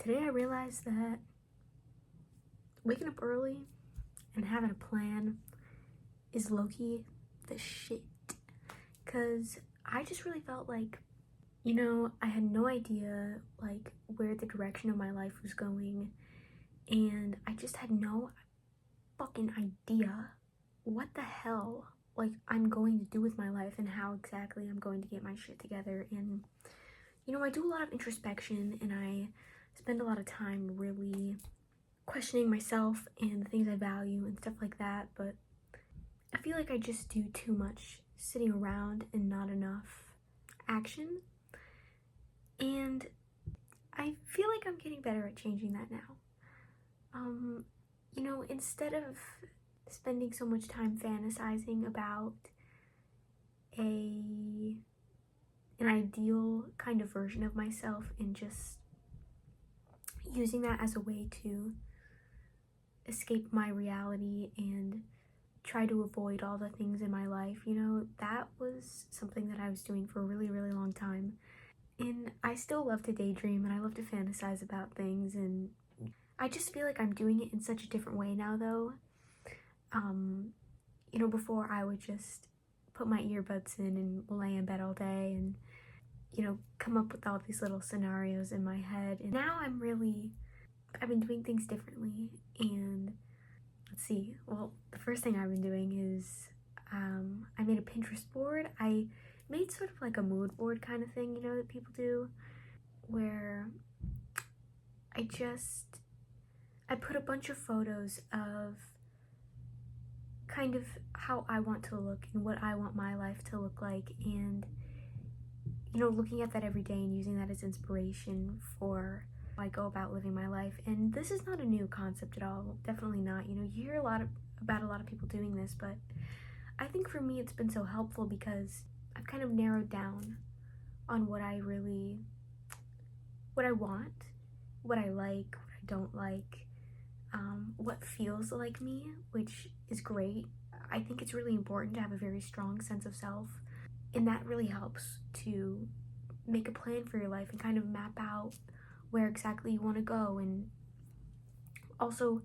Today I realized that waking up early and having a plan is low-key the shit. Cause I just really felt like, I had no idea like where the direction of my life was going, and I just had no fucking idea what the hell like I'm going to do with my life and how exactly I'm going to get my shit together. And I do a lot of introspection and I spend a lot of time really questioning myself and the things I value and stuff like that, but I feel like I just do too much sitting around and not enough action. And I feel like I'm getting better at changing that now. Instead of spending so much time fantasizing about an ideal kind of version of myself and just using that as a way to escape my reality and try to avoid all the things in my life, that was something that I was doing for a really, really long time. And I still love to daydream and I love to fantasize about things, and I just feel like I'm doing it in such a different way now though. Before I would just put my earbuds in and lay in bed all day and, come up with all these little scenarios in my head. And now I've been doing things differently. And let's see, well, the first thing I've been doing is I made a Pinterest board. I made sort of like a mood board kind of thing, that people do, where I put a bunch of photos of kind of how I want to look and what I want my life to look like, and looking at that every day and using that as inspiration for how I go about living my life. And this is not a new concept at all, definitely not. You hear about a lot of people doing this, but I think for me it's been so helpful because I've kind of narrowed down on what I want, what I like, what I don't like, what feels like me, which is great. I think it's really important to have a very strong sense of self, and that really helps to make a plan for your life and kind of map out where exactly you want to go. And also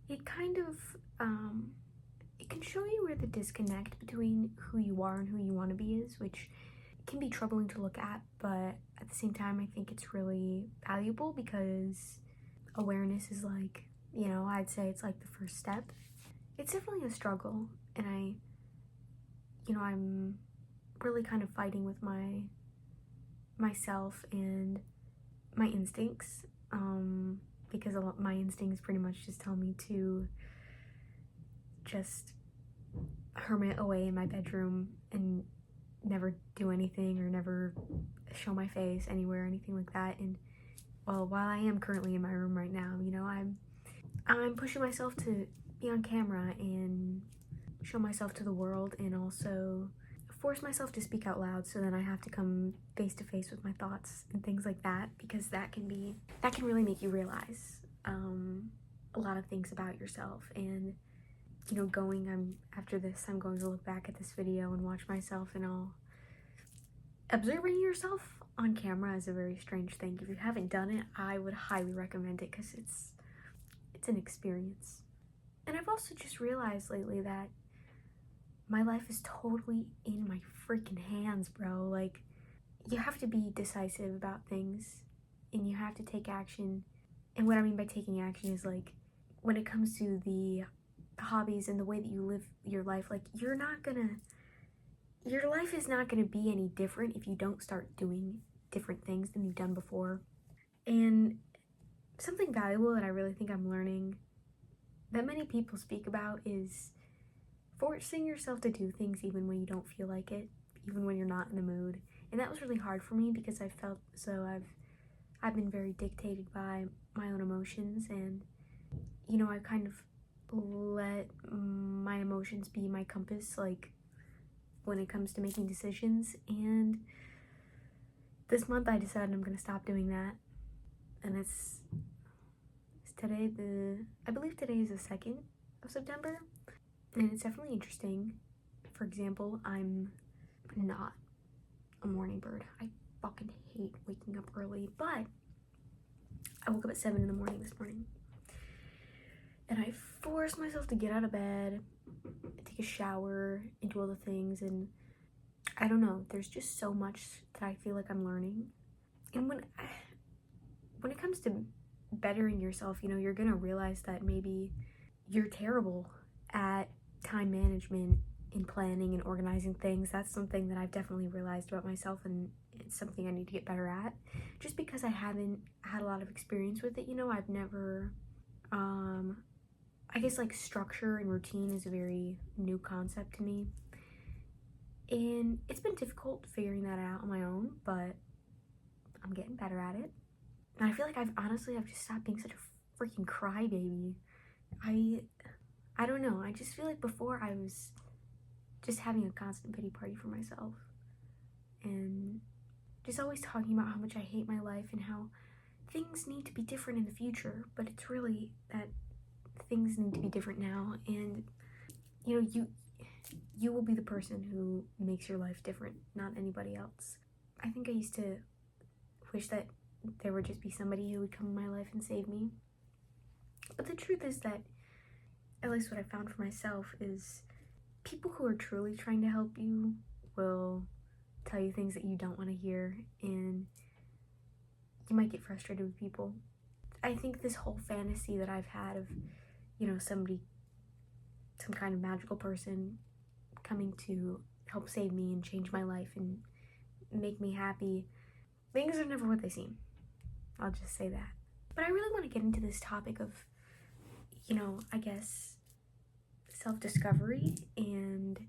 it kind of it can show you where the disconnect between who you are and who you want to be is, which can be troubling to look at, but at the same time I think it's really valuable because awareness is like, I'd say it's like the first step. It's definitely a struggle, and I'm really kind of fighting with myself and my instincts, because my instincts pretty much just tell me to just hermit away in my bedroom and never do anything or never show my face anywhere or anything like that. And well, while I am currently in my room right now, I'm pushing myself to be on camera and show myself to the world, and also force myself to speak out loud, so then I have to come face to face with my thoughts and things like that, because that can really make you realize a lot of things about yourself. And after this I'm going to look back at this video and watch myself, and observing yourself on camera is a very strange thing. If you haven't done it, I would highly recommend it because it's an experience. And I've also just realized lately that my life is totally in my freaking hands, bro. Like, you have to be decisive about things and you have to take action. And what I mean by taking action is like, when it comes to the hobbies and the way that you live your life, like, your life is not gonna be any different if you don't start doing different things than you've done before. And something valuable that I really think I'm learning that many people speak about is forcing yourself to do things even when you don't feel like it, even when you're not in the mood. And that was really hard for me because I felt so I've been very dictated by my own emotions, and I kind of let my emotions be my compass, like when it comes to making decisions. And this month I decided I'm gonna stop doing that. And it's today, I believe today is the 2nd of September, and it's definitely interesting. For example, I'm not a morning bird. I fucking hate waking up early, but I woke up at 7 in the morning this morning, and I forced myself to get out of bed, take a shower, and do all the things, and I don't know, there's just so much that I feel like I'm learning. And when it comes to bettering yourself, you know, you're gonna realize that maybe you're terrible at time management and planning and organizing things. That's something that I've definitely realized about myself, and it's something I need to get better at, just because I haven't had a lot of experience with it. You know, I've never I guess like structure and routine is a very new concept to me, and it's been difficult figuring that out on my own, but I'm getting better at it. And I feel like I've just stopped being such a freaking crybaby. I don't know, I just feel like before I was just having a constant pity party for myself, and just always talking about how much I hate my life and how things need to be different in the future, but it's really that things need to be different now. And you know, you will be the person who makes your life different, not anybody else. I think I used to wish that there would just be somebody who would come in my life and save me, but the truth is that, at least what I found for myself, is people who are truly trying to help you will tell you things that you don't want to hear, and you might get frustrated with people. I think this whole fantasy that I've had of, you know, some kind of magical person coming to help save me and change my life and make me happy, things are never what they seem. I'll just say that. But I really want to get into this topic of, you know, I guess self-discovery, and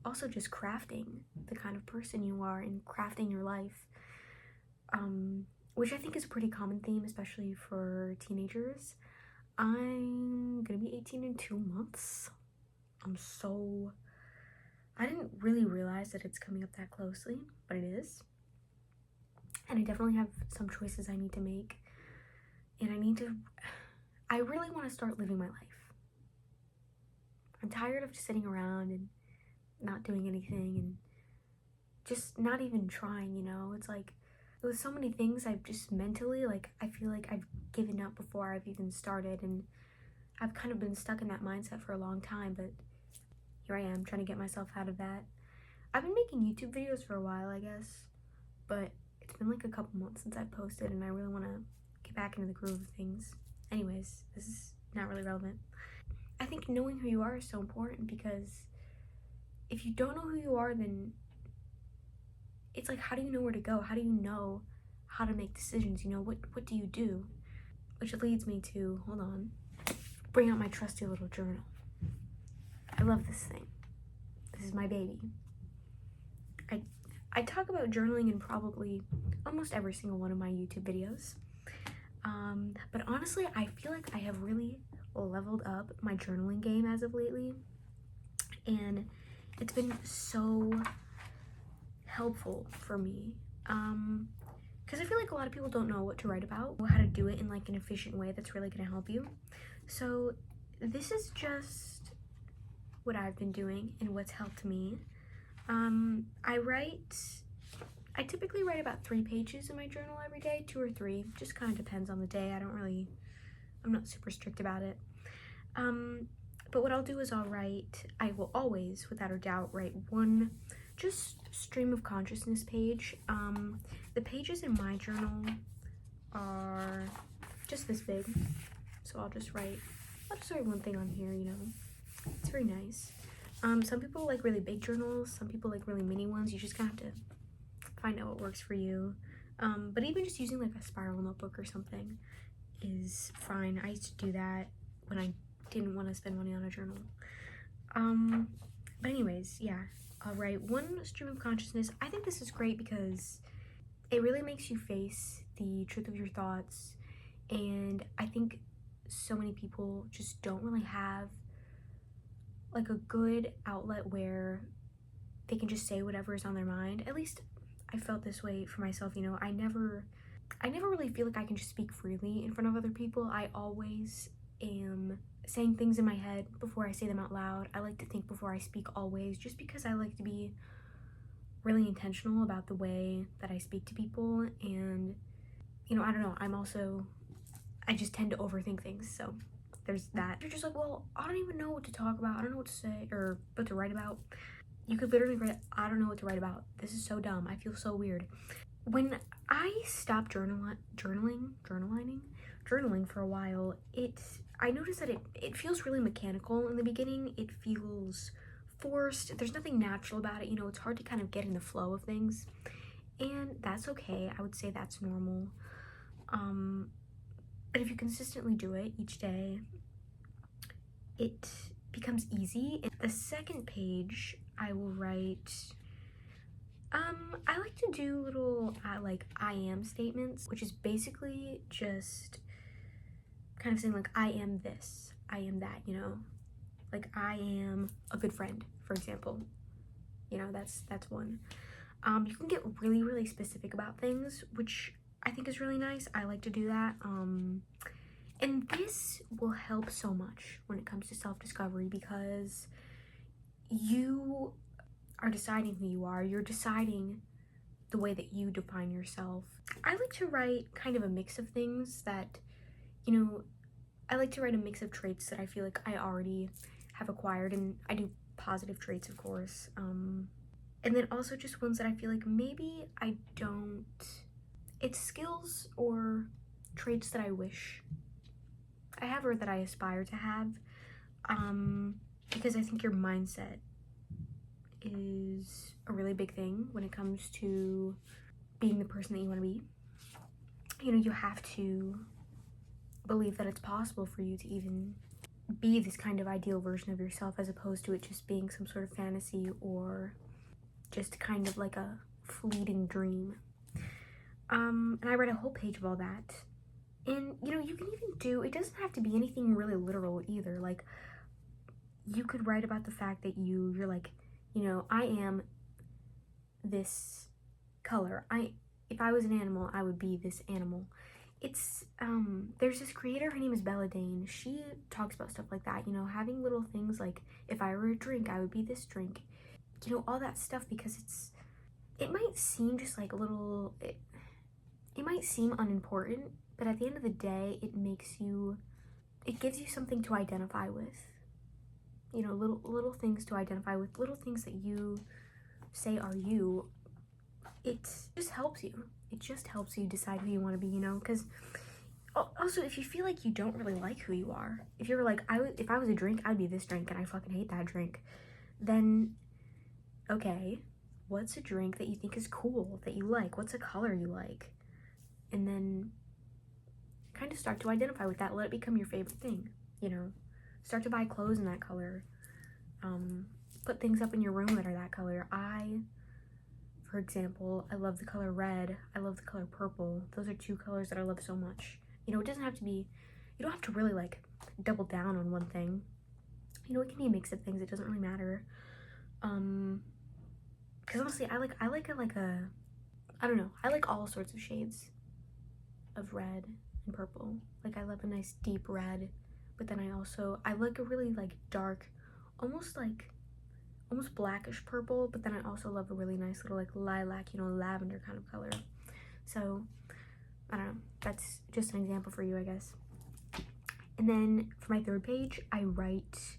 also just crafting the kind of person you are and crafting your life, which I think is a pretty common theme, especially for teenagers. I'm gonna be 18 in 2 months. I didn't really realize that it's coming up that closely, but it is. And I definitely have some choices I need to make, and I really want to start living my life. I'm tired of just sitting around and not doing anything and just not even trying, you know? It's like, with so many things, I've just mentally, like, I feel like I've given up before I've even started, and I've kind of been stuck in that mindset for a long time, but here I am trying to get myself out of that. I've been making YouTube videos for a while, I guess, but it's been like a couple months since I've posted, and I really want to get back into the groove of things. Anyways, this is not really relevant. I think knowing who you are is so important, because if you don't know who you are, then it's like, how do you know where to go? How do you know how to make decisions? You know, what do you do? Which leads me to, hold on, bring out my trusty little journal. I love this thing. This is my baby. I talk about journaling in probably almost every single one of my YouTube videos. But honestly, I feel like I have really leveled up my journaling game as of lately, and it's been so helpful for me, because I feel like a lot of people don't know what to write about, or how to do it in like an efficient way that's really gonna help you. So this is just what I've been doing and what's helped me. I typically write about 3 pages in my journal every day, 2 or 3, just kind of depends on the day. I'm not super strict about it. But what I'll do is I will always, without a doubt, write one just stream of consciousness page. The pages in my journal are just this big, so I'll just write one thing on here, you know. It's very nice. Some people like really big journals, some people like really mini ones. You just kind of have to find out what works for you. But even just using like a spiral notebook or something is fine. I used to do that when I didn't want to spend money on a journal. But anyways, yeah, I'll write one stream of consciousness. I think this is great because it really makes you face the truth of your thoughts, and I think so many people just don't really have like a good outlet where they can just say whatever is on their mind. At least I felt this way for myself, you know. I never really feel like I can just speak freely in front of other people. I always am saying things in my head before I say them out loud. I like to think before I speak always, just because I like to be really intentional about the way that I speak to people. And, you know, I don't know, I'm also I just tend to overthink things, so there's that. You're just like, well, I don't even know what to talk about. I don't know what to say or what to write about. You could literally write, I don't know what to write about. This is so dumb. I feel so weird. When I stopped journaling for a while, I noticed that it feels really mechanical in the beginning. It feels forced. There's nothing natural about it. You know, it's hard to kind of get in the flow of things. And that's okay. I would say that's normal. But if you consistently do it each day, it becomes easy. And the second page, I will write, I like to do little, like, I am statements, which is basically just kind of saying, like, I am this, I am that, you know? Like, I am a good friend, for example. You know, that's one. You can get really, really specific about things, which I think is really nice. I like to do that. And this will help so much when it comes to self-discovery because you are deciding who you are. You're deciding the way that you define yourself. I like to write kind of a mix of things that, you know, I like to write a mix of traits that I feel like I already have acquired, and I do positive traits, of course. And then also just ones that I feel like maybe I don't. It's skills or traits that I wish I have or that I aspire to have. Because I think your mindset is a really big thing when it comes to being the person that you want to be. You know, you have to believe that it's possible for you to even be this kind of ideal version of yourself as opposed to it just being some sort of fantasy or just kind of like a fleeting dream. And I read a whole page of all that. And, you know, you can even do, it doesn't have to be anything really literal either. Like, you could write about the fact that you're like, you know, I am this color. If I was an animal, I would be this animal. It's, there's this creator, her name is Bella Dane. She talks about stuff like that, you know, having little things like, if I were a drink, I would be this drink. You know, all that stuff, because it might seem just like a little, it might seem unimportant, but at the end of the day, it gives you something to identify with. You know, little things to identify with, little things that you say are you. It just helps you. It just helps you decide who you want to be, you know, because also if you feel like you don't really like who you are, if you're like, if I was a drink, I'd be this drink and I fucking hate that drink, then okay, what's a drink that you think is cool, that you like? What's a color you like? And then kind of start to identify with that. Let it become your favorite thing, you know? Start to buy clothes in that color. Put things up in your room that are that color. For example, I love the color red. I love the color purple. Those are two colors that I love so much. You know, it doesn't have to be, you don't have to really like double down on one thing. You know, it can be a mix of things. It doesn't really matter. Because honestly, I don't know. I like all sorts of shades of red and purple. Like, I love a nice deep red, but then I like a really like dark, almost blackish purple, but then I also love a really nice little like lilac, you know, lavender kind of color. So, I don't know. That's just an example for you, I guess. And then for my third page, I write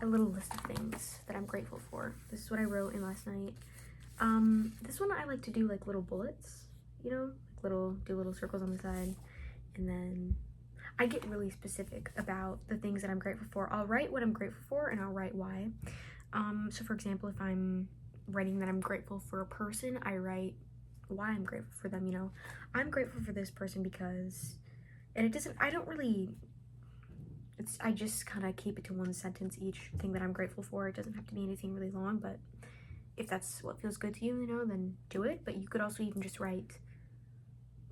a little list of things that I'm grateful for. This is what I wrote in last night. This one I like to do like little bullets, you know, do little circles on the side, and then I get really specific about the things that I'm grateful for. I'll write what I'm grateful for and I'll write why. So for example, if I'm writing that I'm grateful for a person, I write why I'm grateful for them, you know. I'm grateful for this person because, and I just kind of keep it to one sentence each thing that I'm grateful for. It doesn't have to be anything really long, but if that's what feels good to you, you know, then do it. But you could also even just write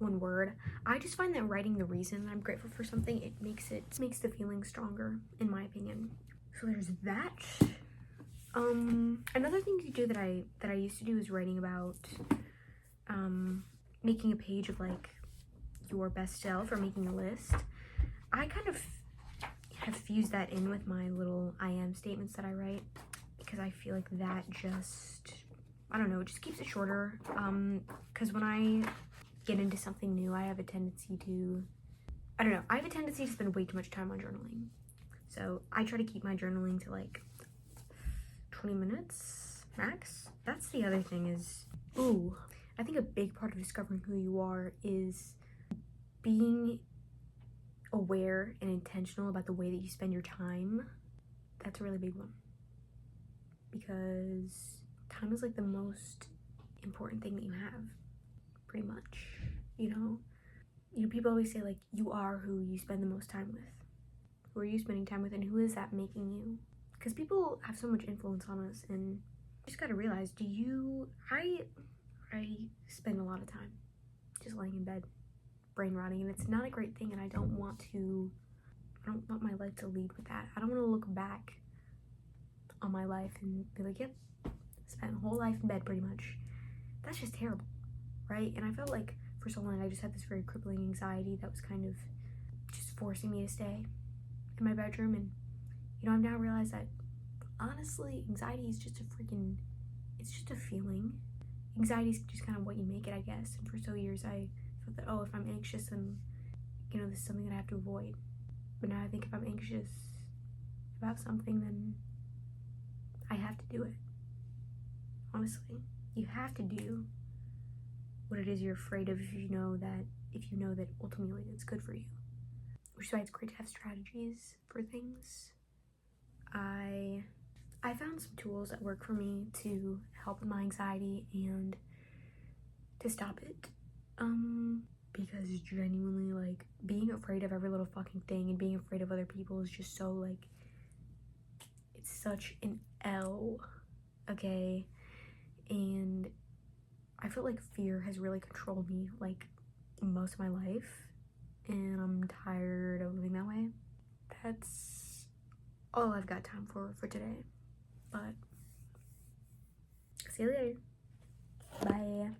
one word. I just find that writing the reason that I'm grateful for something, it makes the feeling stronger, in my opinion. So there's that. Another thing you do that I used to do is writing about making a page of like your best self or making a list. I kind of have fused that in with my little I am statements that I write because I feel like that just, I don't know, it just keeps it shorter. Because when I get into something new, I have a tendency to I don't know. I have a tendency to spend way too much time on journaling. So I try to keep my journaling to like 20 minutes max. That's the other thing is, ooh, I think a big part of discovering who you are is being aware and intentional about the way that you spend your time. That's a really big one. Because time is like the most important thing that you have, pretty much, you know? People always say like, you are who you spend the most time with. Who are you spending time with, and who is that making you? Because people have so much influence on us, and you just gotta realize, I spend a lot of time just laying in bed, brain rotting, and it's not a great thing, and I don't want my life to lead with that. I don't want to look back on my life and be like, yep, spent a whole life in bed pretty much. That's just terrible, right? And I felt like for so long I just had this very crippling anxiety that was kind of just forcing me to stay in my bedroom. And I've now realized that honestly, anxiety is just it's just a feeling. Anxiety is just kind of what you make it, I guess. And for so years I thought that, oh, if I'm anxious, then this is something that I have to avoid. But now I think if I'm anxious about something, then I have to do it. Honestly, you have to do what it is you're afraid of if you know that ultimately it's good for you. Which is why it's great to have strategies for things. I found some tools that work for me to help with my anxiety and to stop it. Because genuinely, like, being afraid of every little fucking thing and being afraid of other people is just so, like, it's such an L, okay? And I feel like fear has really controlled me, like, most of my life, and I'm tired of living that way. That's all I've got time for today, but see you later. Bye.